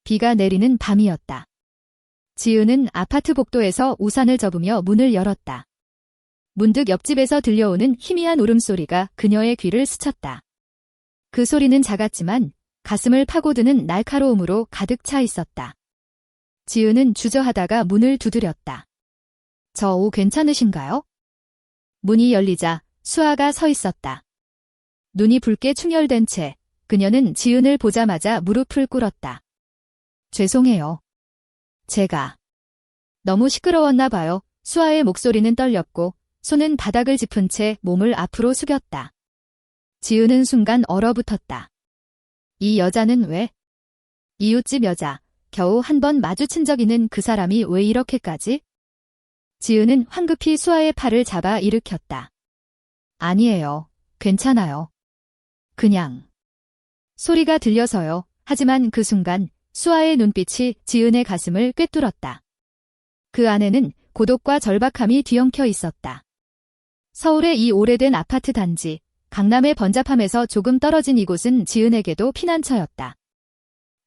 비가 내리는 밤이었다. 지은은 아파트 복도에서 우산을 접으며 문을 열었다. 문득 옆집에서 들려오는 희미한 울음소리가 그녀의 귀를 스쳤다. 그 소리는 작았지만 가슴을 파고드는 날카로움으로 가득 차 있었다. 지은은 주저하다가 문을 두드렸다. 저 옷 괜찮으신가요? 문이 열리자 수아가 서 있었다. 눈이 붉게 충혈된 채 그녀는 지은을 보자마자 무릎을 꿇었다. 죄송해요. 제가 너무 시끄러웠나 봐요. 수아의 목소리는 떨렸고 손은 바닥을 짚은 채 몸을 앞으로 숙였다. 지은은 순간 얼어붙었다. 이 여자는 왜? 이웃집 여자, 겨우 한 번 마주친 적 있는 그 사람이 왜 이렇게까지? 지은은 황급히 수아의 팔을 잡아 일으켰다. 아니에요. 괜찮아요. 그냥. 소리가 들려서요. 하지만 그 순간 수아의 눈빛이 지은의 가슴을 꿰뚫었다. 그 안에는 고독과 절박함이 뒤엉켜 있었다. 서울의 이 오래된 아파트 단지, 강남의 번잡함에서 조금 떨어진 이곳은 지은에게도 피난처였다.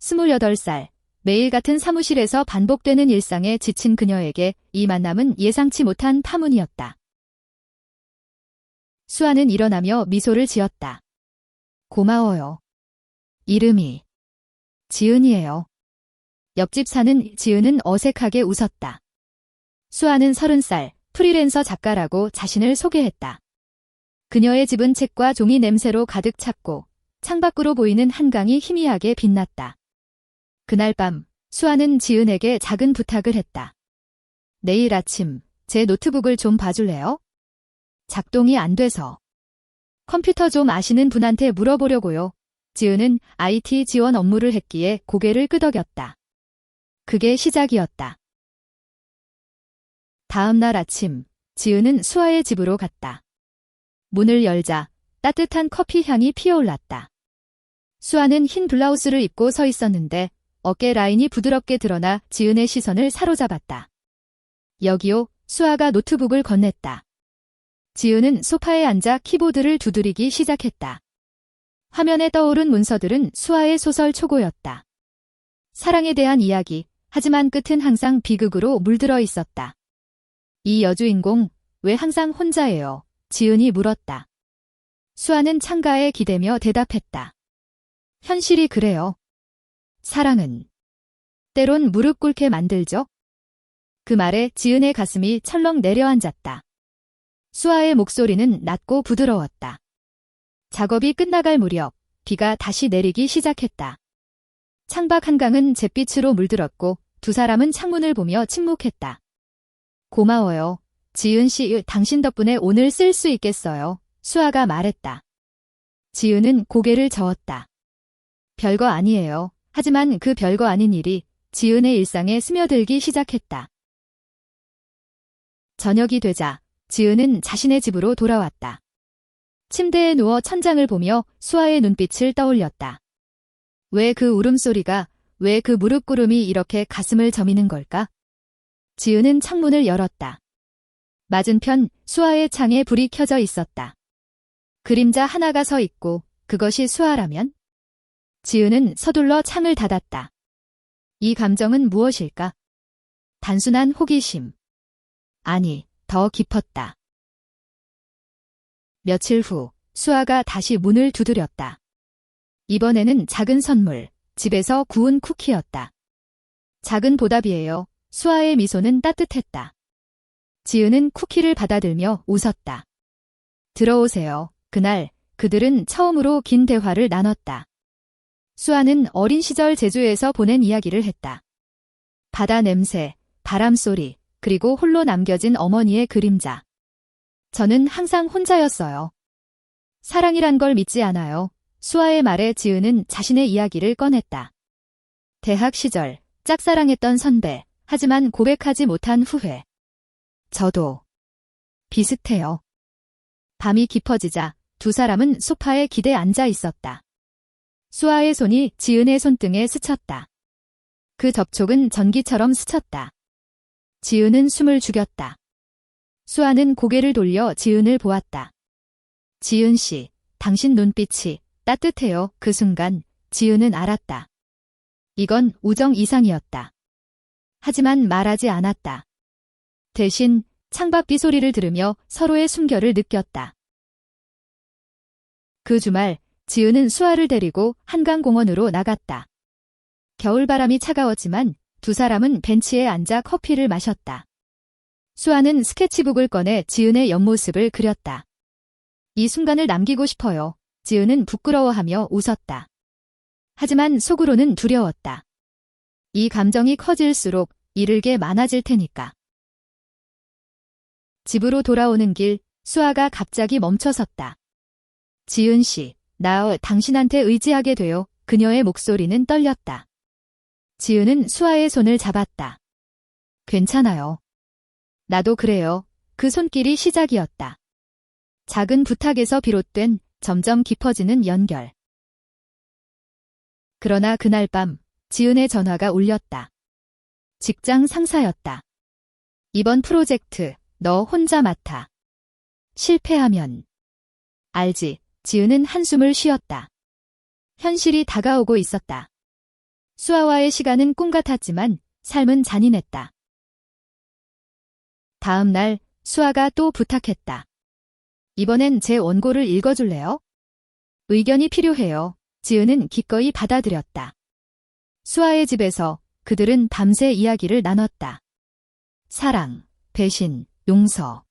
28살, 매일 같은 사무실에서 반복되는 일상에 지친 그녀에게 이 만남은 예상치 못한 파문이었다. 수아는 일어나며 미소를 지었다. 고마워요. 이름이 지은이에요. 옆집 사는 지은은 어색하게 웃었다. 수아는 30살, 프리랜서 작가라고 자신을 소개했다. 그녀의 집은 책과 종이 냄새로 가득 찼고 창밖으로 보이는 한강이 희미하게 빛났다. 그날 밤 수아는 지은에게 작은 부탁을 했다. 내일 아침 제 노트북을 좀 봐줄래요? 작동이 안 돼서. 컴퓨터 좀 아시는 분한테 물어보려고요. 지은은 IT 지원 업무를 했기에 고개를 끄덕였다. 그게 시작이었다. 다음 날 아침 지은은 수아의 집으로 갔다. 문을 열자 따뜻한 커피 향이 피어올랐다. 수아는 흰 블라우스를 입고 서 있었는데 어깨 라인이 부드럽게 드러나 지은의 시선을 사로잡았다. 여기요. 수아가 노트북을 건넸다. 지은은 소파에 앉아 키보드를 두드리기 시작했다. 화면에 떠오른 문서들은 수아의 소설 초고였다. 사랑에 대한 이야기, 하지만 끝은 항상 비극으로 물들어 있었다. 이 여주인공, 왜 항상 혼자예요? 지은이 물었다. 수아는 창가에 기대며 대답했다. 현실이 그래요. 사랑은 때론 무릎 꿇게 만들죠. 그 말에 지은의 가슴이 철렁 내려앉았다. 수아의 목소리는 낮고 부드러웠다. 작업이 끝나갈 무렵 비가 다시 내리기 시작했다. 창밖 한강은 잿빛으로 물들었고 두 사람은 창문을 보며 침묵했다. 고마워요. 지은 씨, 당신 덕분에 오늘 쓸 수 있겠어요. 수아가 말했다. 지은은 고개를 저었다. 별거 아니에요. 하지만 그 별거 아닌 일이 지은의 일상에 스며들기 시작했다. 저녁이 되자 지은은 자신의 집으로 돌아왔다. 침대에 누워 천장을 보며 수아의 눈빛을 떠올렸다. 왜 그 울음소리가, 왜 그 무릎 꿇음이 이렇게 가슴을 저미는 걸까? 지은은 창문을 열었다. 맞은편 수아의 창에 불이 켜져 있었다. 그림자 하나가 서 있고 그것이 수아라면? 지은은 서둘러 창을 닫았다. 이 감정은 무엇일까? 단순한 호기심. 아니, 더 깊었다. 며칠 후 수아가 다시 문을 두드렸다. 이번에는 작은 선물, 집에서 구운 쿠키였다. 작은 보답이에요. 수아의 미소는 따뜻했다. 지은은 쿠키를 받아들며 웃었다. 들어오세요. 그날 그들은 처음으로 긴 대화를 나눴다. 수아는 어린 시절 제주에서 보낸 이야기를 했다. 바다 냄새, 바람 소리, 그리고 홀로 남겨진 어머니의 그림자. 저는 항상 혼자였어요. 사랑이란 걸 믿지 않아요. 수아의 말에 지은은 자신의 이야기를 꺼냈다. 대학 시절 짝사랑했던 선배, 하지만 고백하지 못한 후회. 저도 비슷해요. 밤이 깊어지자 두 사람은 소파에 기대 앉아 있었다. 수아의 손이 지은의 손등에 스쳤다. 그 접촉은 전기처럼 스쳤다. 지은은 숨을 죽였다. 수아는 고개를 돌려 지은을 보았다. 지은 씨, 당신 눈빛이 따뜻해요. 그 순간 지은은 알았다. 이건 우정 이상이었다. 하지만 말하지 않았다. 대신 창밖 비소리를 들으며 서로의 숨결을 느꼈다. 그 주말 지은은 수아를 데리고 한강공원으로 나갔다. 겨울바람이 차가웠지만 두 사람은 벤치에 앉아 커피를 마셨다. 수아는 스케치북을 꺼내 지은의 옆모습을 그렸다. 이 순간을 남기고 싶어요. 지은은 부끄러워하며 웃었다. 하지만 속으로는 두려웠다. 이 감정이 커질수록 잃을 게 많아질 테니까. 집으로 돌아오는 길, 수아가 갑자기 멈춰섰다. 지은 씨, 나 당신한테 의지하게 돼요. 그녀의 목소리는 떨렸다. 지은은 수아의 손을 잡았다. 괜찮아요. 나도 그래요. 그 손길이 시작이었다. 작은 부탁에서 비롯된 점점 깊어지는 연결. 그러나 그날 밤 지은의 전화가 울렸다. 직장 상사였다. 이번 프로젝트 너 혼자 맡아. 실패하면. 알지. 지은은 한숨을 쉬었다. 현실이 다가오고 있었다. 수아와의 시간은 꿈 같았지만 삶은 잔인했다. 다음 날 수아가 또 부탁했다. 이번엔 제 원고를 읽어줄래요? 의견이 필요해요. 지은은 기꺼이 받아들였다. 수아의 집에서 그들은 밤새 이야기를 나눴다. 사랑, 배신, 용서.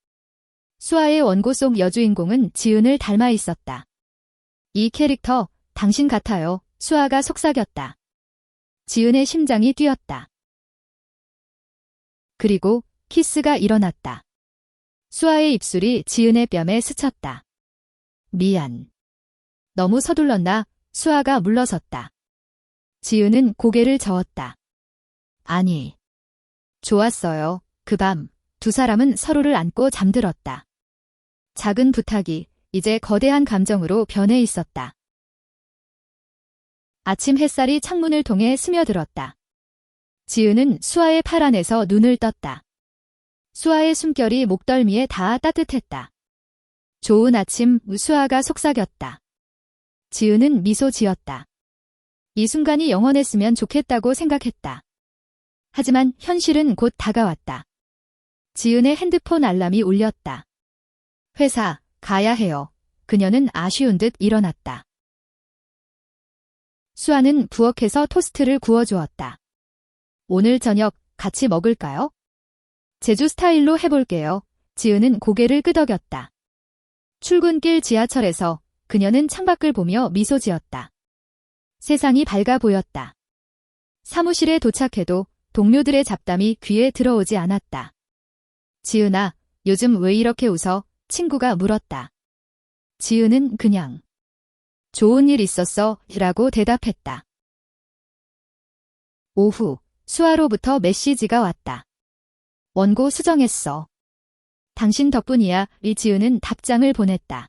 수아의 원고 속 여주인공은 지은을 닮아 있었다. 이 캐릭터, 당신 같아요. 수아가 속삭였다. 지은의 심장이 뛰었다. 그리고 키스가 일어났다. 수아의 입술이 지은의 뺨에 스쳤다. 미안. 너무 서둘렀나? 수아가 물러섰다. 지은은 고개를 저었다. 아니. 좋았어요. 그 밤 두 사람은 서로를 안고 잠들었다. 작은 부탁이 이제 거대한 감정으로 변해 있었다. 아침 햇살이 창문을 통해 스며들었다. 지은은 수아의 팔 안에서 눈을 떴다. 수아의 숨결이 목덜미에 닿아 따뜻했다. 좋은 아침, 수아가 속삭였다. 지은은 미소 지었다. 이 순간이 영원했으면 좋겠다고 생각했다. 하지만 현실은 곧 다가왔다. 지은의 핸드폰 알람이 울렸다. 회사, 가야 해요. 그녀는 아쉬운 듯 일어났다. 수아는 부엌에서 토스트를 구워주었다. 오늘 저녁 같이 먹을까요? 제주 스타일로 해볼게요. 지은은 고개를 끄덕였다. 출근길 지하철에서 그녀는 창밖을 보며 미소 지었다. 세상이 밝아 보였다. 사무실에 도착해도 동료들의 잡담이 귀에 들어오지 않았다. 지은아, 요즘 왜 이렇게 웃어? 친구가 물었다. 지은은 그냥 좋은 일 있었어? 라고 대답했다. 오후, 수아로부터 메시지가 왔다. 원고 수정했어. 당신 덕분이야. 지은은 답장을 보냈다.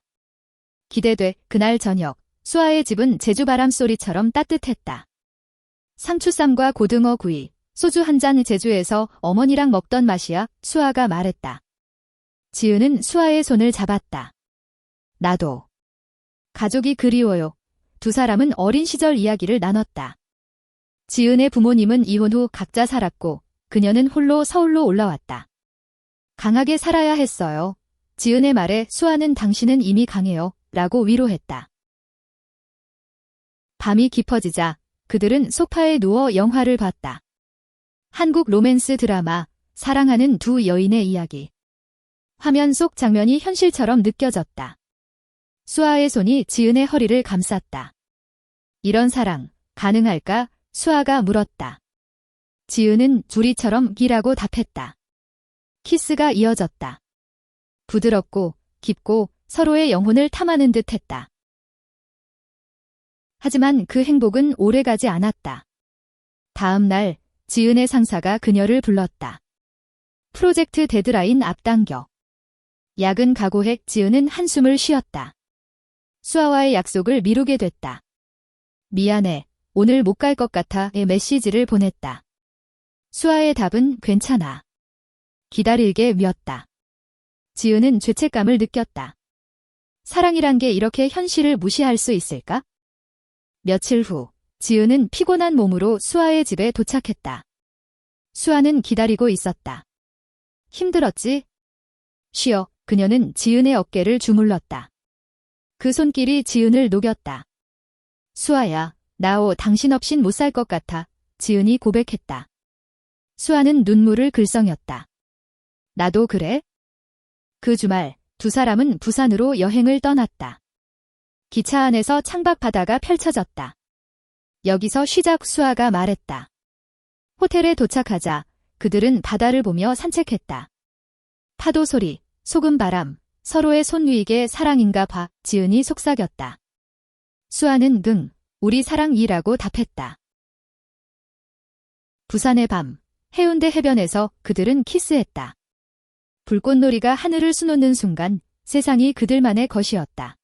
기대돼. 그날 저녁, 수아의 집은 제주 바람 소리처럼 따뜻했다. 상추쌈과 고등어 구이, 소주 한 잔. 제주에서 어머니랑 먹던 맛이야. 수아가 말했다. 지은은 수아의 손을 잡았다. 나도. 가족이 그리워요. 두 사람은 어린 시절 이야기를 나눴다. 지은의 부모님은 이혼 후 각자 살았고 그녀는 홀로 서울로 올라왔다. 강하게 살아야 했어요. 지은의 말에 수아는 당신은 이미 강해요. 라고 위로했다. 밤이 깊어지자 그들은 소파에 누워 영화를 봤다. 한국 로맨스 드라마 사랑하는 두 여인의 이야기. 화면 속 장면이 현실처럼 느껴졌다. 수아의 손이 지은의 허리를 감쌌다. 이런 사랑 가능할까? 수아가 물었다. 지은은 주리처럼 기라고 답했다. 키스가 이어졌다. 부드럽고 깊고 서로의 영혼을 탐하는 듯 했다. 하지만 그 행복은 오래가지 않았다. 다음 날 지은의 상사가 그녀를 불렀다. 프로젝트 데드라인 앞당겨. 야근 각오해. 지은은 한숨을 쉬었다. 수아와의 약속을 미루게 됐다. 미안해. 오늘 못 갈 것 같아.의 메시지를 보냈다. 수아의 답은 괜찮아. 기다릴게 미었다. 지은은 죄책감을 느꼈다. 사랑이란 게 이렇게 현실을 무시할 수 있을까? 며칠 후 지은은 피곤한 몸으로 수아의 집에 도착했다. 수아는 기다리고 있었다. 힘들었지? 쉬어. 그녀는 지은의 어깨를 주물렀다. 그 손길이 지은을 녹였다. 수아야, 나오 당신 없인 못 살 것 같아. 지은이 고백했다. 수아는 눈물을 글썽였다. 나도 그래? 그 주말 두 사람은 부산으로 여행을 떠났다. 기차 안에서 창밖 바다가 펼쳐졌다. 여기서 쉬자고 수아가 말했다. 호텔에 도착하자 그들은 바다를 보며 산책했다. 파도 소리, 소금 바람, 서로의 손 위이게 사랑인가 봐. 지은이 속삭였다. 수아는 우리 사랑이라고 답했다. 부산의 밤, 해운대 해변에서 그들은 키스했다. 불꽃놀이가 하늘을 수놓는 순간 세상이 그들만의 것이었다.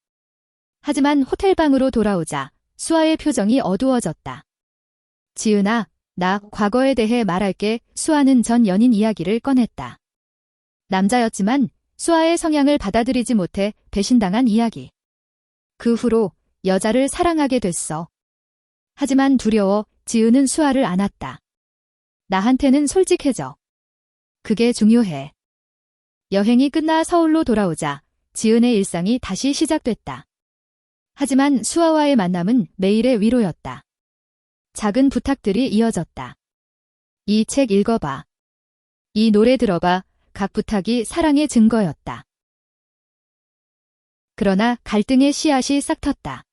하지만 호텔방으로 돌아오자 수아의 표정이 어두워졌다. 지은아, 나 과거에 대해 말할게. 수아는 전 연인 이야기를 꺼냈다. 남자였지만 수아의 성향을 받아들이지 못해 배신당한 이야기. 그 후로 여자를 사랑하게 됐어. 하지만 두려워 지은은 수아를 안았다. 나한테는 솔직해져. 그게 중요해. 여행이 끝나 서울로 돌아오자 지은의 일상이 다시 시작됐다. 하지만 수아와의 만남은 매일의 위로였다. 작은 부탁들이 이어졌다. 이 책 읽어봐. 이 노래 들어봐. 각 부탁이 사랑의 증거였다. 그러나 갈등의 씨앗이 싹텄다.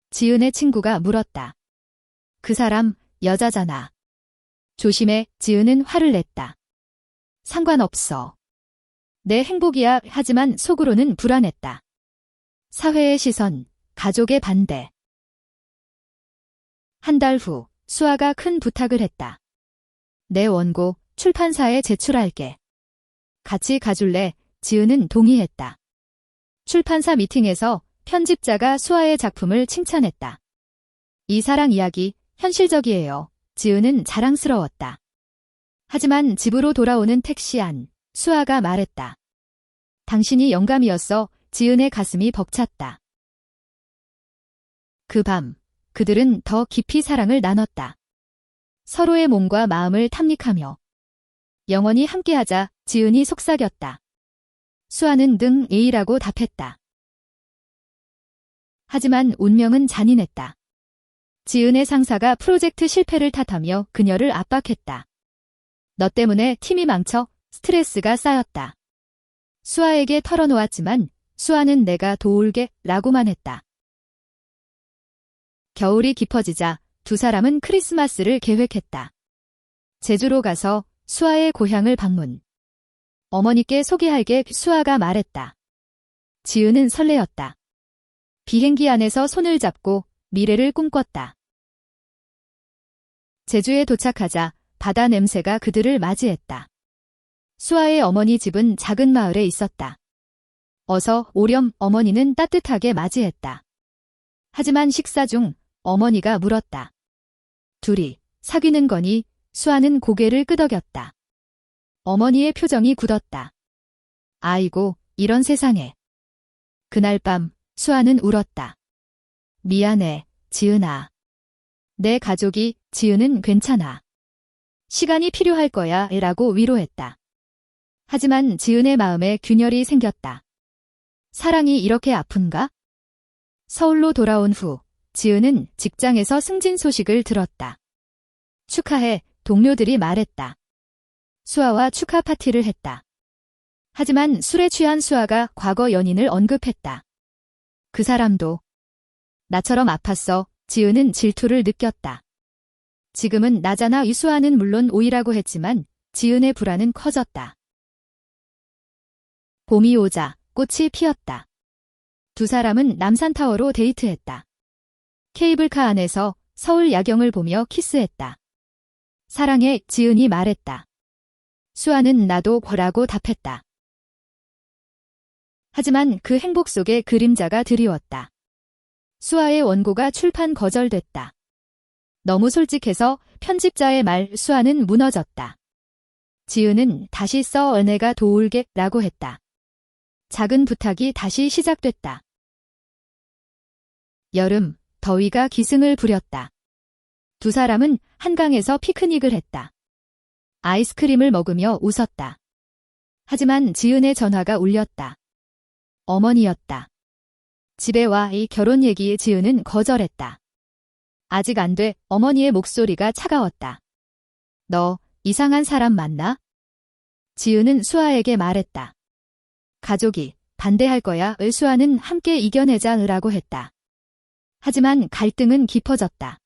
지은의 친구가 물었다. 그 사람 여자잖아. 조심해. 지은은 화를 냈다. 상관없어. 내 행복이야. 하지만 속으로는 불안했다. 사회의 시선, 가족의 반대. 한 달 후 수아가 큰 부탁을 했다. 내 원고 출판사에 제출할게. 같이 가줄래? 지은은 동의했다. 출판사 미팅에서 편집자가 수아의 작품을 칭찬했다. 이 사랑 이야기 현실적이에요. 지은은 자랑스러웠다. 하지만 집으로 돌아오는 택시 안, 수아가 말했다. 당신이 영감이었어. 지은의 가슴이 벅찼다. 그 밤, 그들은 더 깊이 사랑을 나눴다. 서로의 몸과 마음을 탐닉하며 영원히 함께하자. 지은이 속삭였다. 수아는 A라고 답했다. 하지만 운명은 잔인했다. 지은의 상사가 프로젝트 실패를 탓하며 그녀를 압박했다. 너 때문에 팀이 망쳐. 스트레스가 쌓였다. 수아에게 털어놓았지만 수아는 내가 도울게 라고만 했다. 겨울이 깊어지자 두 사람은 크리스마스를 계획했다. 제주로 가서 수아의 고향을 방문. 어머니께 소개할게. 수아가 말했다. 지은은 설레었다. 비행기 안에서 손을 잡고 미래를 꿈꿨다. 제주에 도착하자 바다 냄새가 그들을 맞이했다. 수아의 어머니 집은 작은 마을에 있었다. 어서 오렴. 어머니는 따뜻하게 맞이했다. 하지만 식사 중 어머니가 물었다. 둘이 사귀는 거니? 수아는 고개를 끄덕였다. 어머니의 표정이 굳었다. 아이고, 이런 세상에. 그날 밤 수아는 울었다. 미안해, 지은아. 내 가족이. 지은은 괜찮아. 시간이 필요할 거야 라고 위로했다. 하지만 지은의 마음에 균열이 생겼다. 사랑이 이렇게 아픈가? 서울로 돌아온 후 지은은 직장에서 승진 소식을 들었다. 축하해. 동료들이 말했다. 수아와 축하 파티를 했다. 하지만 술에 취한 수아가 과거 연인을 언급했다. 그 사람도 나처럼 아팠어. 지은은 질투를 느꼈다. 지금은 나잖아. 수아는 물론 오이라고 했지만 지은의 불안은 커졌다. 봄이 오자 꽃이 피었다. 두 사람은 남산타워로 데이트했다. 케이블카 안에서 서울 야경을 보며 키스했다. 사랑해. 지은이 말했다. 수아는 나도 라고 답했다. 하지만 그 행복 속에 그림자가 드리웠다. 수아의 원고가 출판 거절됐다. 너무 솔직해서 편집자의 말. 수아는 무너졌다. 지은은 다시 써. 내가 도울게 라고 했다. 작은 부탁이 다시 시작됐다. 여름, 더위가 기승을 부렸다. 두 사람은 한강에서 피크닉을 했다. 아이스크림을 먹으며 웃었다. 하지만 지은의 전화가 울렸다. 어머니였다. 집에 와 이 결혼 얘기에 지은은 거절했다. 아직 안 돼. 어머니의 목소리가 차가웠다. 너 이상한 사람 맞나? 지은은 수아에게 말했다. 가족이 반대할 거야. 수아는 함께 이겨내자라고 했다. 하지만 갈등은 깊어졌다.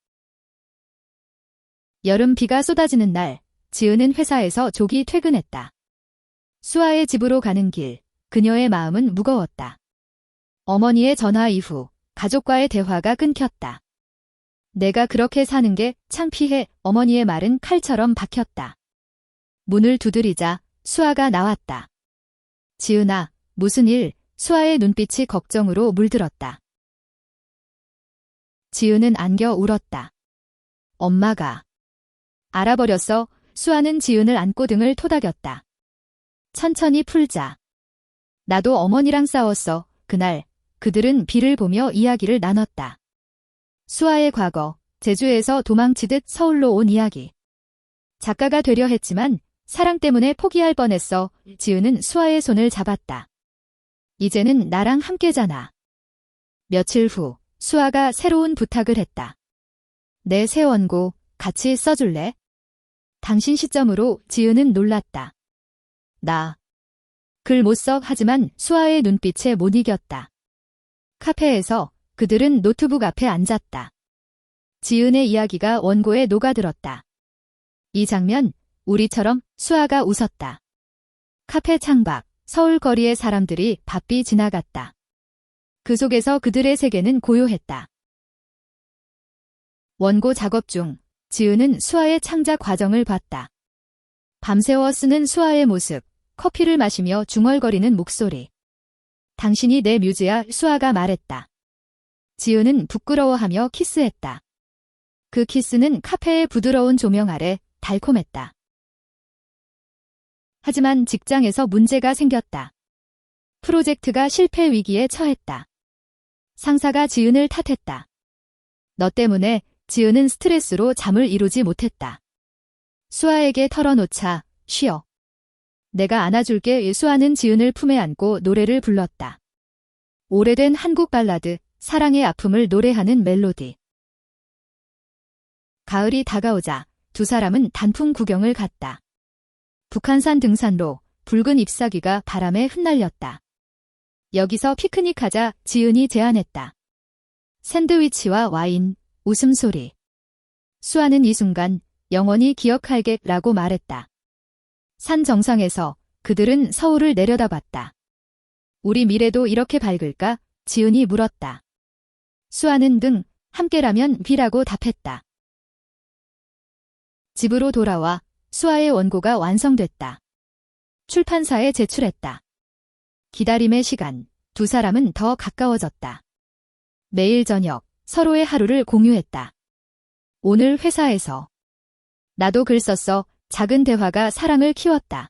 여름 비가 쏟아지는 날, 지은은 회사에서 조기 퇴근했다. 수아의 집으로 가는 길, 그녀의 마음은 무거웠다. 어머니의 전화 이후 가족과의 대화가 끊겼다. 내가 그렇게 사는 게 창피해. 어머니의 말은 칼처럼 박혔다. 문을 두드리자 수아가 나왔다. 지은아, 무슨 일? 수아의 눈빛이 걱정으로 물들었다. 지은은 안겨 울었다. 엄마가 알아버렸어. 수아는 지은을 안고 등을 토닥였다. 천천히 풀자. 나도 어머니랑 싸웠어. 그날 그들은 비를 보며 이야기를 나눴다. 수아의 과거, 제주에서 도망치듯 서울로 온 이야기. 작가가 되려 했지만 사랑 때문에 포기할 뻔했어. 지은은 수아의 손을 잡았다. 이제는 나랑 함께잖아. 며칠 후 수아가 새로운 부탁을 했다. 내 새 원고 같이 써줄래? 당신 시점으로 지은은 놀랐다. 나 글 못 써. 하지만 수아의 눈빛에 못 이겼다. 카페에서 그들은 노트북 앞에 앉았다. 지은의 이야기가 원고에 녹아들었다. 이 장면, 우리처럼. 수아가 웃었다. 카페 창밖, 서울 거리의 사람들이 바삐 지나갔다. 그 속에서 그들의 세계는 고요했다. 원고 작업 중 지은은 수아의 창작 과정을 봤다. 밤새워 쓰는 수아의 모습, 커피를 마시며 중얼거리는 목소리. 당신이 내 뮤즈야. 수아가 말했다. 지은은 부끄러워하며 키스했다. 그 키스는 카페의 부드러운 조명 아래 달콤했다. 하지만 직장에서 문제가 생겼다. 프로젝트가 실패 위기에 처했다. 상사가 지은을 탓했다. 너 때문에. 지은은 스트레스로 잠을 이루지 못했다. 수아에게 털어놓자. 쉬어. 내가 안아줄게. 수아는 지은을 품에 안고 노래를 불렀다. 오래된 한국 발라드, 사랑의 아픔을 노래하는 멜로디. 가을이 다가오자 두 사람은 단풍 구경을 갔다. 북한산 등산로, 붉은 잎사귀가 바람에 흩날렸다. 여기서 피크닉하자. 지은이 제안했다. 샌드위치와 와인, 웃음소리. 수아는 이 순간 영원히 기억할게 라고 말했다. 산 정상에서 그들은 서울을 내려다봤다. 우리 미래도 이렇게 밝을까? 지은이 물었다. 수아는 함께라면 비라고 답했다. 집으로 돌아와 수아의 원고가 완성됐다. 출판사에 제출했다. 기다림의 시간, 두 사람은 더 가까워졌다. 매일 저녁 서로의 하루를 공유했다. 오늘 회사에서 나도 글 썼어. 작은 대화가 사랑을 키웠다.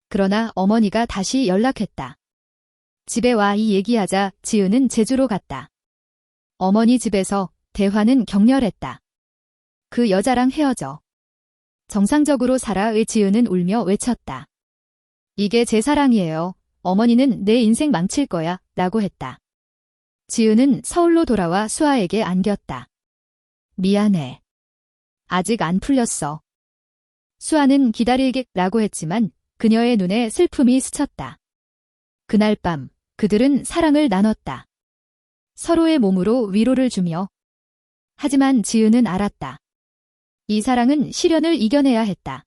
그러나 어머니가 다시 연락했다. 집에 와 이 얘기하자. 지은은 제주로 갔다. 어머니 집에서 대화는 격렬했다. 그 여자랑 헤어져. 정상적으로 살아의 지은은 울며 외쳤다. 이게 제 사랑이에요. 어머니는 내 인생 망칠 거야 라고 했다. 지은은 서울로 돌아와 수아에게 안겼다. 미안해. 아직 안 풀렸어. 수아는 기다리게 라고 했지만 그녀의 눈에 슬픔이 스쳤다. 그날 밤 그들은 사랑을 나눴다. 서로의 몸으로 위로를 주며. 하지만 지은은 알았다. 이 사랑은 시련을 이겨내야 했다.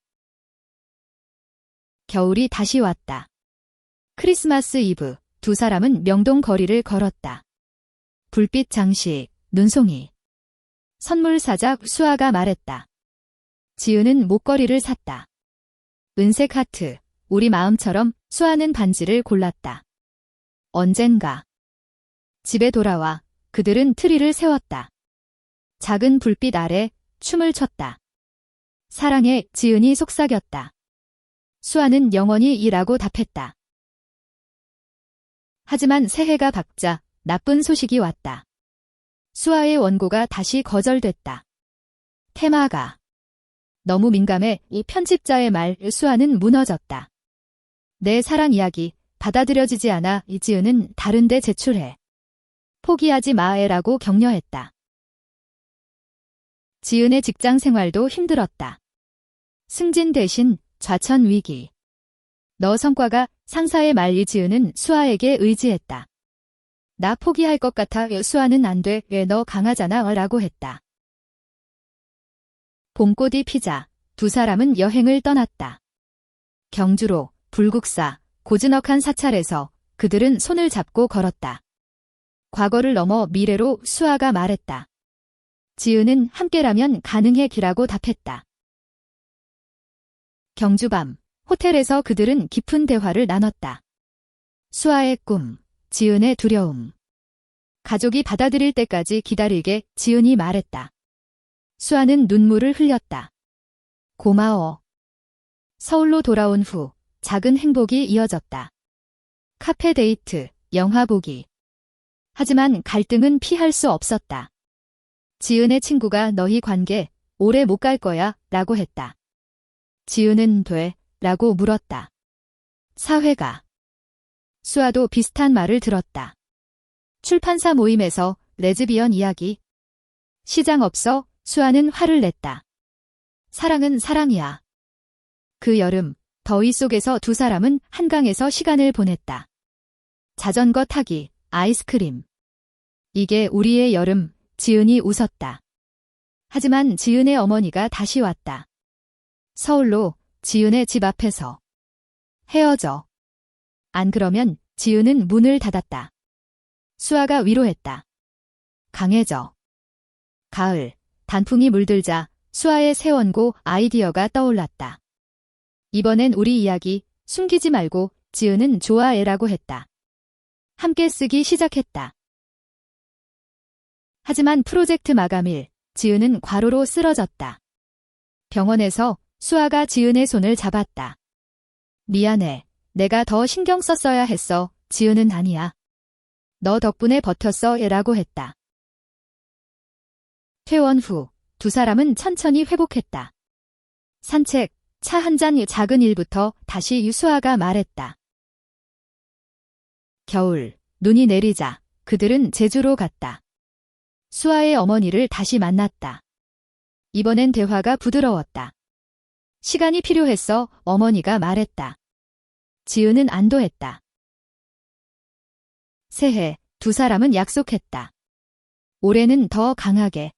겨울이 다시 왔다. 크리스마스 이브, 두 사람은 명동 거리를 걸었다. 불빛 장식, 눈송이. 선물 사자. 수아가 말했다. 지은은 목걸이를 샀다. 은색 하트, 우리 마음처럼. 수아는 반지를 골랐다. 언젠가. 집에 돌아와 그들은 트리를 세웠다. 작은 불빛 아래 춤을 췄다. 사랑해. 지은이 속삭였다. 수아는 영원히 이라고 답했다. 하지만 새해가 밝자 나쁜 소식이 왔다. 수아의 원고가 다시 거절됐다. 테마가 너무 민감해 이 편집자의 말 수아는 무너졌다. 내 사랑 이야기 받아들여지지 않아 이지은은 다른데 제출해. 포기하지 마에라고 격려했다. 지은의 직장 생활도 힘들었다. 승진 대신 좌천 위기. 너 성과가 상사의 말 이지은은 수아에게 의지했다. 나 포기할 것 같아 수아는 안 돼. 왜 너 강하잖아 라고 했다. 봄꽃이 피자 두 사람은 여행을 떠났다. 경주로 불국사 고즈넉한 사찰에서 그들은 손을 잡고 걸었다. 과거를 넘어 미래로 수아가 말했다. 지은은 함께라면 가능해 기라고 답했다. 경주밤 호텔에서 그들은 깊은 대화를 나눴다. 수아의 꿈, 지은의 두려움. 가족이 받아들일 때까지 기다리게 지은이 말했다. 수아는 눈물을 흘렸다. 고마워. 서울로 돌아온 후 작은 행복이 이어졌다. 카페 데이트, 영화 보기. 하지만 갈등은 피할 수 없었다. 지은의 친구가 너희 관계 오래 못 갈 거야 라고 했다. 지은은 돼? 라고 물었다. 사회가. 수아도 비슷한 말을 들었다. 출판사 모임에서 레즈비언 이야기. 시장 없어 수아는 화를 냈다. 사랑은 사랑이야. 그 여름 더위 속에서 두 사람은 한강에서 시간을 보냈다. 자전거 타기, 아이스크림. 이게 우리의 여름, 지은이 웃었다. 하지만 지은의 어머니가 다시 왔다. 서울로 지은의 집 앞에서. 헤어져. 안 그러면 지은은 문을 닫았다. 수아가 위로했다. 강해져. 가을, 단풍이 물들자 수아의 새 원고 아이디어가 떠올랐다. 이번엔 우리 이야기 숨기지 말고 지은은 좋아해라고 했다. 함께 쓰기 시작했다. 하지만 프로젝트 마감일, 지은은 과로로 쓰러졌다. 병원에서 수아가 지은의 손을 잡았다. 미안해. 내가 더 신경 썼어야 했어. 지은은 아니야. 너 덕분에 버텼어. 라고 했다. 퇴원 후 두 사람은 천천히 회복했다. 산책, 차 한 잔 작은 일부터 다시 유수아가 말했다. 겨울, 눈이 내리자 그들은 제주로 갔다. 수아의 어머니를 다시 만났다. 이번엔 대화가 부드러웠다. 시간이 필요했어. 어머니가 말했다. 지은은 안도했다. 새해 두 사람은 약속했다. 올해는 더 강하게.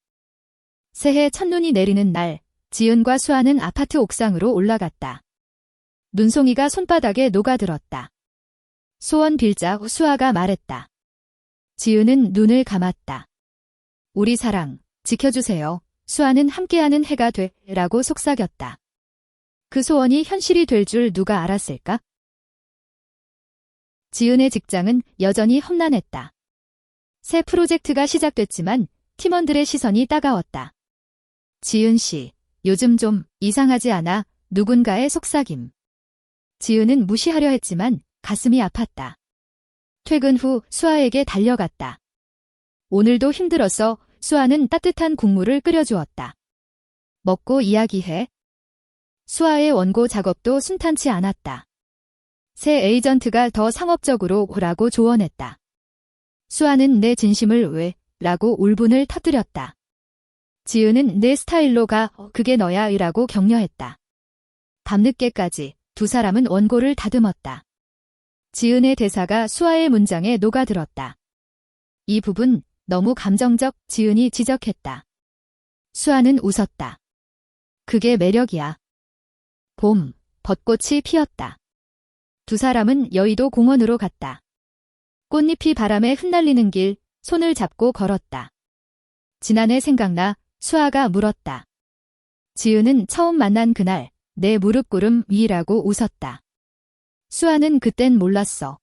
새해 첫눈이 내리는 날 지은과 수아는 아파트 옥상으로 올라갔다. 눈송이가 손바닥에 녹아들었다. 소원 빌자 수아가 말했다. 지은은 눈을 감았다. 우리 사랑 지켜주세요. 수아는 함께하는 해가 되라고 속삭였다. 그 소원이 현실이 될 줄 누가 알았을까? 지은의 직장은 여전히 험난했다. 새 프로젝트가 시작됐지만 팀원들의 시선이 따가웠다. 지은 씨, 요즘 좀 이상하지 않아? 누군가의 속삭임. 지은은 무시하려 했지만 가슴이 아팠다. 퇴근 후 수아에게 달려갔다. 오늘도 힘들었어. 수아는 따뜻한 국물을 끓여주었다. 먹고 이야기해. 수아의 원고 작업도 순탄치 않았다. 새 에이전트가 더 상업적으로 오라고 조언했다. 수아는 내 진심을 왜? 라고 울분을 터뜨렸다. 지은은 내 스타일로 가. 그게 너야. 라고 격려했다. 밤늦게까지 두 사람은 원고를 다듬었다. 지은의 대사가 수아의 문장에 녹아들었다. 이 부분 너무 감정적. 지은이 지적했다. 수아는 웃었다. 그게 매력이야. 봄, 벚꽃이 피었다. 두 사람은 여의도 공원으로 갔다. 꽃잎이 바람에 흩날리는 길, 손을 잡고 걸었다. 지난해 생각나. 수아가 물었다. 지은은 처음 만난 그날 내 무릎구름 위라고 웃었다. 수아는 그땐 몰랐어.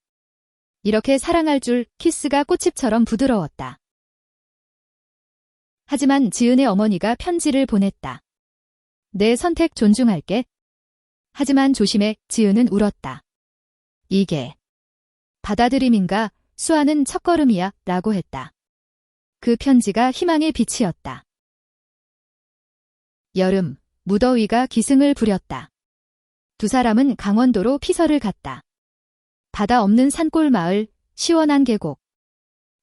이렇게 사랑할 줄. 키스가 꽃잎처럼 부드러웠다. 하지만 지은의 어머니가 편지를 보냈다. 내 선택 존중할게. 하지만 조심해. 지은은 울었다. 이게 받아들임인가? 수아는 첫걸음이야. 라고 했다. 그 편지가 희망의 빛이었다. 여름, 무더위가 기승을 부렸다. 두 사람은 강원도로 피서를 갔다. 바다 없는 산골 마을, 시원한 계곡.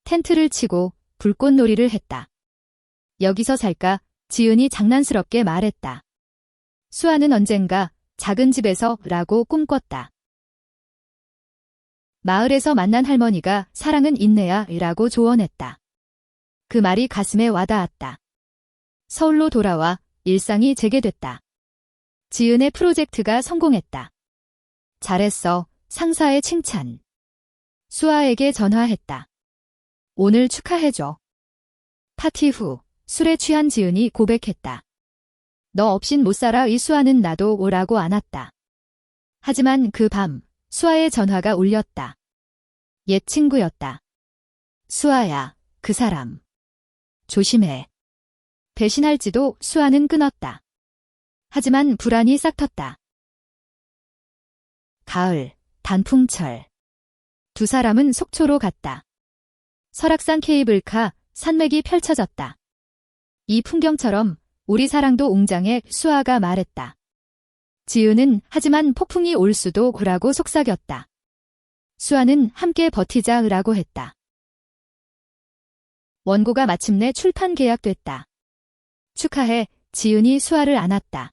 텐트를 치고 불꽃놀이를 했다. 여기서 살까? 지은이 장난스럽게 말했다. 수아는 언젠가 작은 집에서 라고 꿈꿨다. 마을에서 만난 할머니가 사랑은 인내야 라고 조언했다. 그 말이 가슴에 와닿았다. 서울로 돌아와 일상이 재개됐다. 지은의 프로젝트가 성공했다. 잘했어. 상사의 칭찬. 수아에게 전화했다. 오늘 축하해줘. 파티 후 술에 취한 지은이 고백했다. 너 없인 못 살아. 이 수아는 나도 오라고 안았다. 하지만 그 밤 수아의 전화가 울렸다. 옛 친구였다. 수아야, 그 사람. 조심해. 배신할지도. 수아는 끊었다. 하지만 불안이 싹 텄다. 가을, 단풍철. 두 사람은 속초로 갔다. 설악산 케이블카, 산맥이 펼쳐졌다. 이 풍경처럼 우리 사랑도 웅장해. 수아가 말했다. 지은은 하지만 폭풍이 올 수도 라고 속삭였다. 수아는 함께 버티자 라고 했다. 원고가 마침내 출판 계약됐다. 축하해. 지은이 수아를 안았다.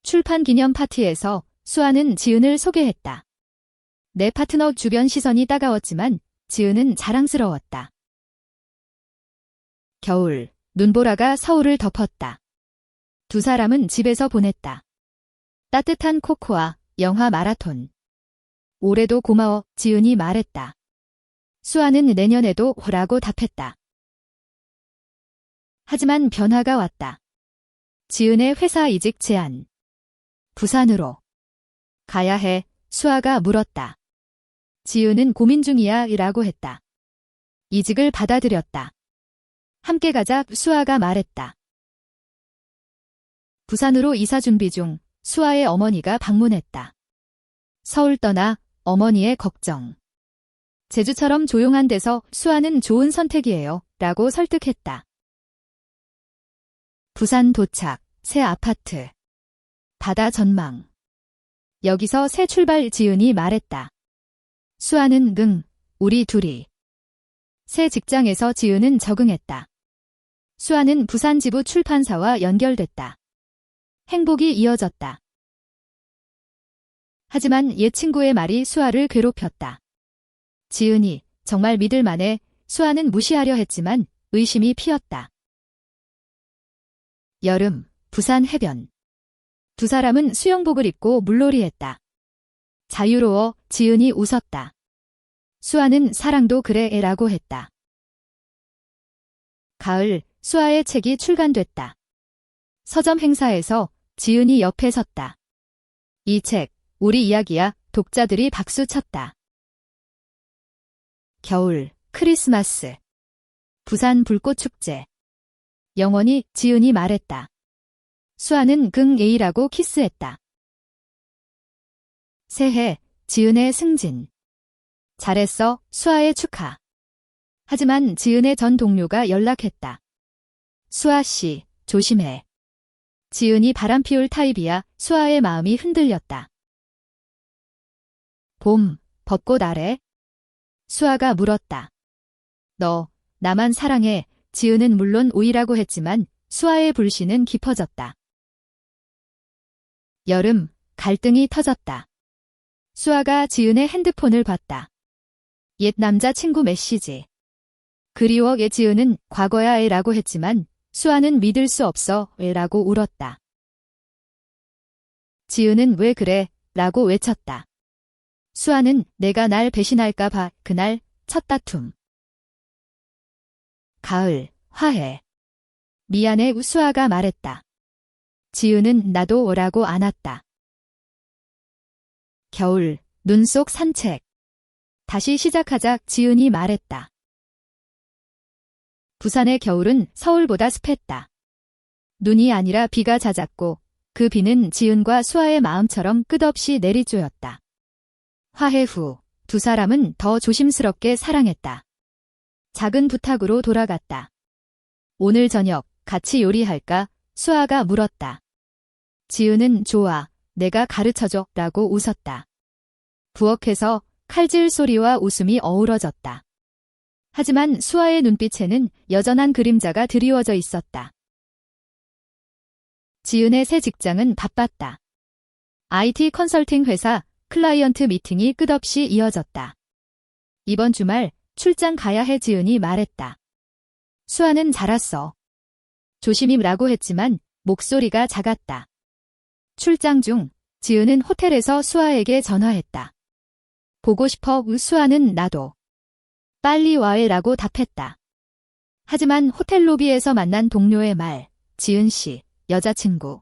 출판 기념 파티에서 수아는 지은을 소개했다. 내 파트너. 주변 시선이 따가웠지만 지은은 자랑스러웠다. 겨울, 눈보라가 서울을 덮었다. 두 사람은 집에서 보냈다. 따뜻한 코코아, 영화 마라톤. 올해도 고마워. 지은이 말했다. 수아는 내년에도 라고 답했다. 하지만 변화가 왔다. 지은의 회사 이직 제안. 부산으로 가야 해. 수아가 물었다. 지은은 고민 중이야 라고 했다. 이직을 받아들였다. 함께 가자. 수아가 말했다. 부산으로 이사 준비 중 수아의 어머니가 방문했다. 서울 떠나 어머니의 걱정. 제주처럼 조용한 데서 수아는 좋은 선택이에요 라고 설득했다. 부산 도착, 새 아파트. 바다 전망. 여기서 새 출발. 지은이 말했다. 수아는 우리 둘이. 새 직장에서 지은은 적응했다. 수아는 부산 지부 출판사와 연결됐다. 행복이 이어졌다. 하지만 옛 친구의 말이 수아를 괴롭혔다. 지은이 정말 믿을 만해. 수아는 무시하려 했지만 의심이 피었다. 여름, 부산 해변. 두 사람은 수영복을 입고 물놀이했다. 자유로워. 지은이 웃었다. 수아는 사랑도 그래 라고 했다. 가을, 수아의 책이 출간됐다. 서점 행사에서 지은이 옆에 섰다. 이 책, 우리 이야기야. 독자들이 박수 쳤다. 겨울, 크리스마스. 부산 불꽃축제. 영원히. 지은이 말했다. 수아는 A라고 키스했다. 새해, 지은의 승진. 잘했어. 수아의 축하. 하지만 지은의 전 동료가 연락했다. 수아 씨, 조심해. 지은이 바람 피울 타입이야. 수아의 마음이 흔들렸다. 봄, 벚꽃 아래. 수아가 물었다. 너, 나만 사랑해. 지은은 물론 오이라고 했지만 수아의 불신은 깊어졌다. 여름, 갈등이 터졌다. 수아가 지은의 핸드폰을 봤다. 옛 남자친구 메시지. 그리워. 지은은 과거야 라고 했지만 수아는 믿을 수 없어 라고 울었다. 지은은 왜 그래? 라고 외쳤다. 수아는 내가 날 배신할까 봐. 그날 첫 다툼. 가을, 화해. 미안해. 수아가 말했다. 지은은 나도 오라고 안았다. 겨울, 눈 속 산책. 다시 시작하자. 지은이 말했다. 부산의 겨울은 서울보다 습했다. 눈이 아니라 비가 잦았고 그 비는 지은과 수아의 마음처럼 끝없이 내리쪼였다. 화해 후 두 사람은 더 조심스럽게 사랑했다. 작은 부탁으로 돌아갔다. 오늘 저녁 같이 요리할까? 수아가 물었다. 지은은 좋아, 내가 가르쳐줘 라고 웃었다. 부엌에서 칼질 소리와 웃음이 어우러졌다. 하지만 수아의 눈빛에는 여전한 그림자가 드리워져 있었다. 지은의 새 직장은 바빴다. IT 컨설팅 회사 클라이언트 미팅이 끝없이 이어졌다. 이번 주말 출장 가야 해 지은이 말했다. 수아는 잘 왔어. 조심히 라고 했지만 목소리가 작았다. 출장 중 지은은 호텔에서 수아에게 전화했다. 보고 싶어. 수아는 나도. 빨리 와해 라고 답했다. 하지만 호텔 로비에서 만난 동료의 말, 지은 씨, 여자친구.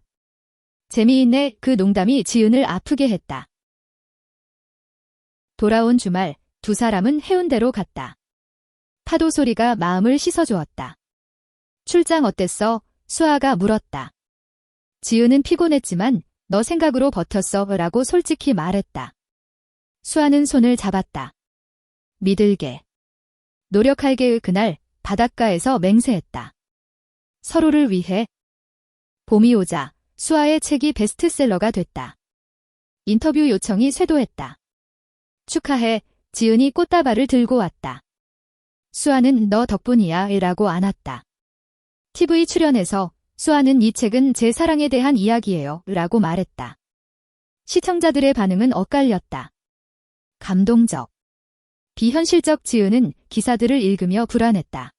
재미있네. 그 농담이 지은을 아프게 했다. 돌아온 주말 두 사람은 해운대로 갔다. 파도 소리가 마음을 씻어주었다. 출장 어땠어? 수아가 물었다. 지은은 피곤했지만 너 생각으로 버텼어 라고 솔직히 말했다. 수아는 손을 잡았다. 믿을게. 노력할게. 그날 바닷가에서 맹세했다. 서로를 위해. 봄이 오자 수아의 책이 베스트셀러가 됐다. 인터뷰 요청이 쇄도했다. 축하해. 지은이 꽃다발을 들고 왔다. 수아는 너 덕분이야 라고 안았다. TV 출연해서 수아는 이 책은 제 사랑에 대한 이야기예요 라고 말했다. 시청자들의 반응은 엇갈렸다. 감동적. 비현실적. 지은은 기사들을 읽으며 불안했다.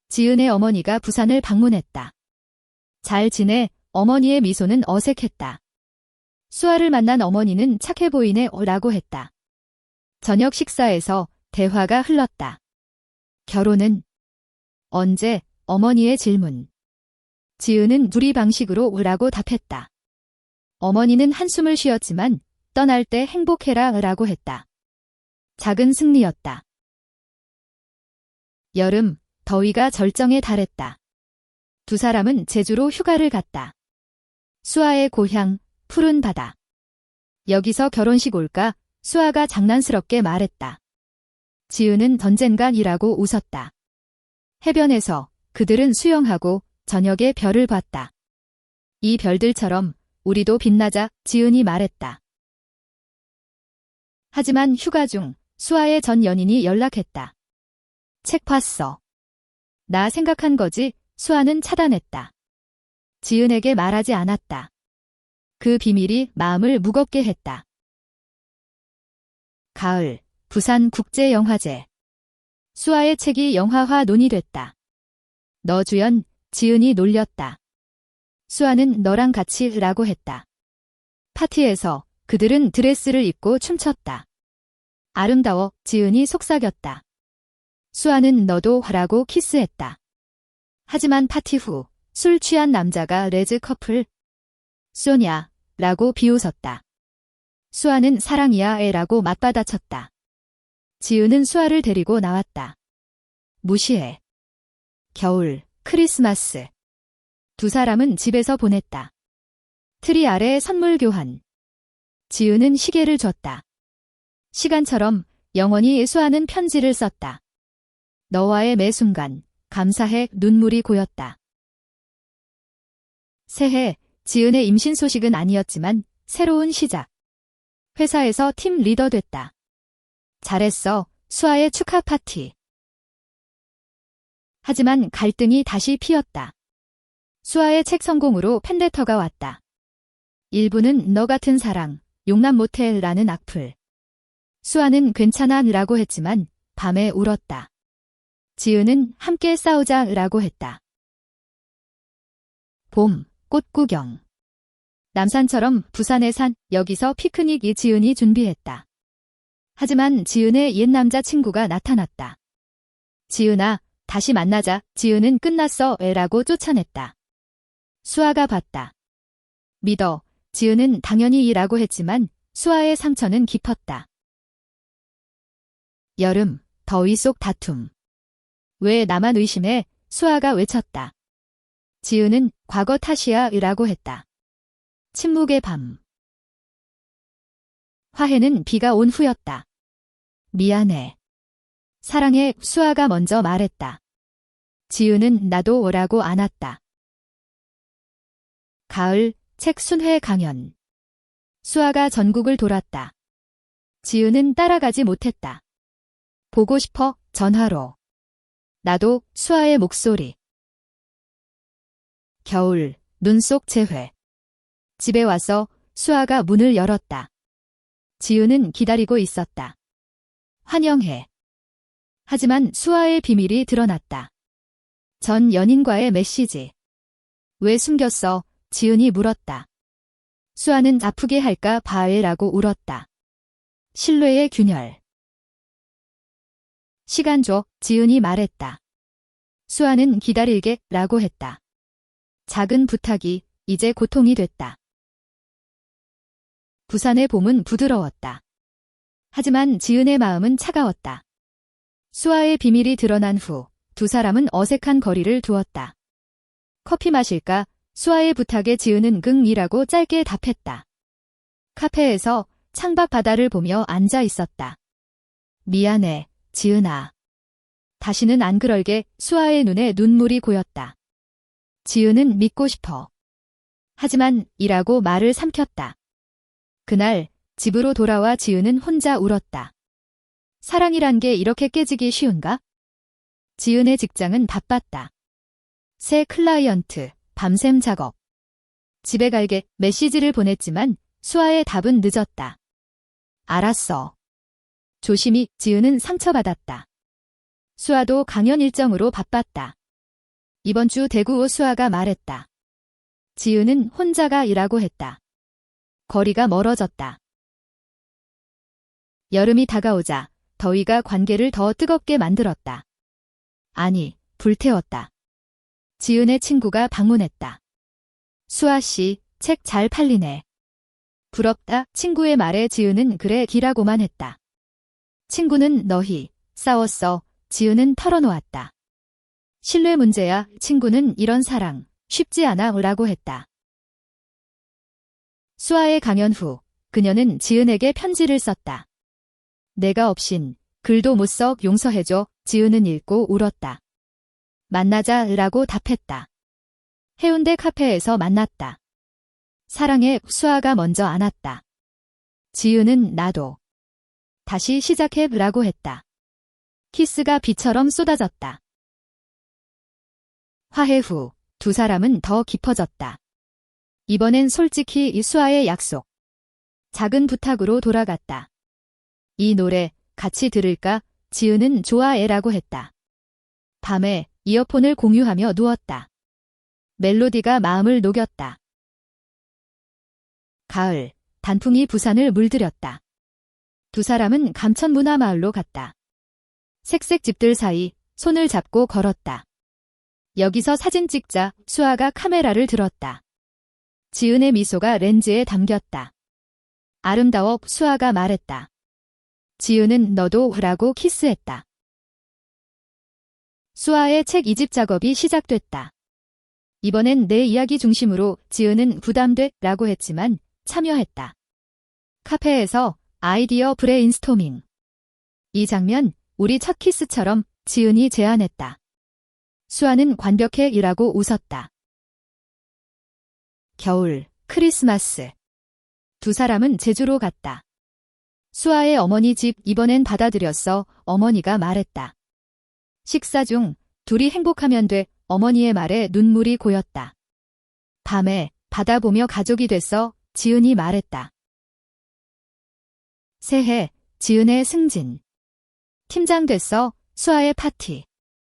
지은의 어머니가 부산을 방문했다. 잘 지내? 어머니의 미소는 어색했다. 수아를 만난 어머니는 착해 보이네 라고 했다. 저녁 식사에서 대화가 흘렀다. 결혼은? 언제? 어머니의 질문. 지은은 누리 방식으로 라고 답했다. 어머니는 한숨을 쉬었지만 떠날 때 행복해라 라고 했다. 작은 승리였다. 여름, 더위가 절정에 달했다. 두 사람은 제주로 휴가를 갔다. 수아의 고향, 푸른 바다. 여기서 결혼식 올까? 수아가 장난스럽게 말했다. 지은은 언젠간이라고 웃었다. 해변에서 그들은 수영하고 저녁에 별을 봤다. 이 별들처럼 우리도 빛나자. 지은이 말했다. 하지만 휴가 중 수아의 전 연인이 연락했다. 책 봤어. 나 생각한 거지. 수아는 차단했다. 지은에게 말하지 않았다. 그 비밀이 마음을 무겁게 했다. 가을, 부산국제영화제. 수아의 책이 영화화 논의됐다. 너 주연, 지은이 놀렸다. 수아는 너랑 같이 라고 했다. 파티에서 그들은 드레스를 입고 춤췄다. 아름다워. 지은이 속삭였다. 수아는 너도 하라고 키스했다. 하지만 파티 후 술 취한 남자가 레즈 커플. 쏘냐 라고 비웃었다. 수아는 사랑이야 라고 맞받아쳤다. 지은은 수아를 데리고 나왔다. 무시해. 겨울, 크리스마스. 두 사람은 집에서 보냈다. 트리 아래 선물 교환. 지은은 시계를 줬다. 시간처럼 영원히 수아는 편지를 썼다. 너와의 매 순간, 감사해. 눈물이 고였다. 새해, 지은의 임신 소식은 아니었지만 새로운 시작. 회사에서 팀 리더 됐다. 잘했어. 수아의 축하 파티. 하지만 갈등이 다시 피었다. 수아의 책 성공으로 팬레터가 왔다. 일부는 너 같은 사랑, 용납 못해 라는 악플. 수아는 괜찮아 라고 했지만 밤에 울었다. 지은은 함께 싸우자 라고 했다. 봄, 꽃구경. 남산처럼 부산의 산, 여기서 피크닉이. 지은이 준비했다. 하지만 지은의 옛 남자친구가 나타났다. 지은아, 다시 만나자. 지은은 끝났어 라고 쫓아냈다. 수아가 봤다. 믿어. 지은은 당연히 이라고 했지만 수아의 상처는 깊었다. 여름, 더위 속 다툼. 왜 나만 의심해? 수아가 외쳤다. 지은은 과거 탓이야 라고 했다. 침묵의 밤. 화해는 비가 온 후였다. 미안해. 사랑해, 수아가 먼저 말했다. 지은은 나도 오라고 안았다. 가을, 책 순회 강연. 수아가 전국을 돌았다. 지은은 따라가지 못했다. 보고 싶어, 전화로. 나도, 수아의 목소리. 겨울, 눈 속 재회. 집에 와서 수아가 문을 열었다. 지은은 기다리고 있었다. 환영해. 하지만 수아의 비밀이 드러났다. 전 연인과의 메시지. 왜 숨겼어? 지은이 물었다. 수아는 아프게 할까 봐라고 울었다. 신뢰의 균열. 시간 줘, 지은이 말했다. 수아는 기다릴게 라고 했다. 작은 부탁이 이제 고통이 됐다. 부산의 봄은 부드러웠다. 하지만 지은의 마음은 차가웠다. 수아의 비밀이 드러난 후 두 사람은 어색한 거리를 두었다. 커피 마실까? 수아의 부탁에 지은은 긍이라고 짧게 답했다. 카페에서 창밖 바다를 보며 앉아 있었다. 미안해, 지은아. 다시는 안 그럴게. 수아의 눈에 눈물이 고였다. 지은은 믿고 싶어. 하지만 이라고 말을 삼켰다. 그날 집으로 돌아와 지은은 혼자 울었다. 사랑이란 게 이렇게 깨지기 쉬운가? 지은의 직장은 바빴다. 새 클라이언트, 밤샘 작업. 집에 갈게 메시지를 보냈지만 수아의 답은 늦었다. 알았어. 조심히. 지은은 상처받았다. 수아도 강연 일정으로 바빴다. 이번 주 대구. 수아가 말했다. 지은은 혼자가 일하고 했다. 거리가 멀어졌다. 여름이 다가오자 더위가 관계를 더 뜨겁게 만들었다. 아니, 불태웠다. 지은의 친구가 방문했다. 수아 씨, 책 잘 팔리네. 부럽다. 친구의 말에 지은은 그래 기라고만 했다. 친구는 너희 싸웠어. 지은은 털어놓았다. 신뢰 문제야. 친구는 이런 사랑 쉽지 않아 라고 했다. 수아의 강연 후 그녀는 지은에게 편지를 썼다. 내가 없인 글도 못 써 용서해줘. 지은은 읽고 울었다. 만나자 라고 답했다. 해운대 카페에서 만났다. 사랑해. 수아가 먼저 안았다. 지은은 나도. 다시 시작해 라고 했다. 키스가 비처럼 쏟아졌다. 화해 후 두 사람은 더 깊어졌다. 이번엔 솔직히 이 수아의 약속. 작은 부탁으로 돌아갔다. 이 노래 같이 들을까? 지은은 좋아해라고 했다. 밤에 이어폰을 공유하며 누웠다. 멜로디가 마음을 녹였다. 가을, 단풍이 부산을 물들였다. 두 사람은 감천문화마을로 갔다. 색색 집들 사이 손을 잡고 걸었다. 여기서 사진 찍자. 수아가 카메라를 들었다. 지은의 미소가 렌즈에 담겼다. 아름다워. 수아가 말했다. 지은은 너도 라고 키스했다. 수아의 책 2집 작업이 시작됐다. 이번엔 내 이야기 중심으로. 지은은 부담돼 라고 했지만 참여했다. 카페에서 아이디어 브레인스토밍. 이 장면, 우리 첫 키스처럼. 지은이 제안했다. 수아는 관벽해 이라고 웃었다. 겨울, 크리스마스. 두 사람은 제주로 갔다. 수아의 어머니 집. 이번엔 받아들였어. 어머니가 말했다. 식사 중 둘이 행복하면 돼. 어머니의 말에 눈물이 고였다. 밤에 바다 보며 가족이 됐어. 지은이 말했다. 새해, 지은의 승진. 팀장 됐어. 수아의 파티.